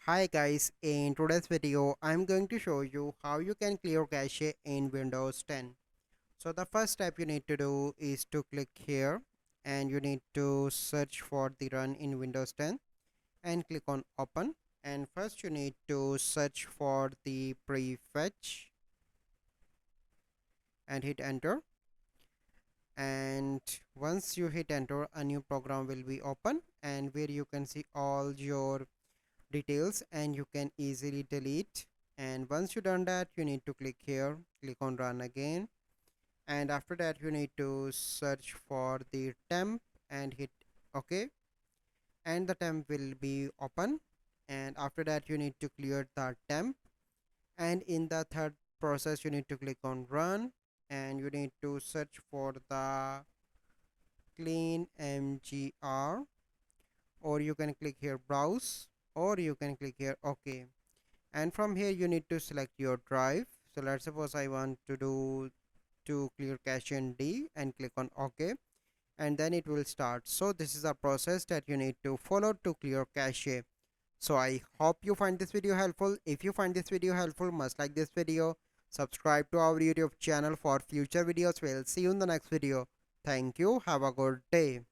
Hi guys, in today's video I'm going to show you how you can clear cache in Windows 10. So the first step you need to do is to click here and you need to search for the run in Windows 10 and click on open, and first you need to search for the prefetch and hit enter, and once you hit enter a new program will be open and where you can see all your details and you can easily delete. And once you done that you need to click here, click on run again, and after that you need to search for the temp and hit ok, and the temp will be open, and after that you need to clear the temp, and in the third process you need to click on run and you need to search for the clean mgr, or you can click here browse, or you can click here ok, and from here you need to select your drive. So let's suppose I want to do to clear cache in D and click on ok, and then it will start. So this is a process that you need to follow to clear cache. So I hope you find this video helpful. If you find this video helpful, must like this video, subscribe to our YouTube channel for future videos. We'll see you in the next video. Thank you, have a good day.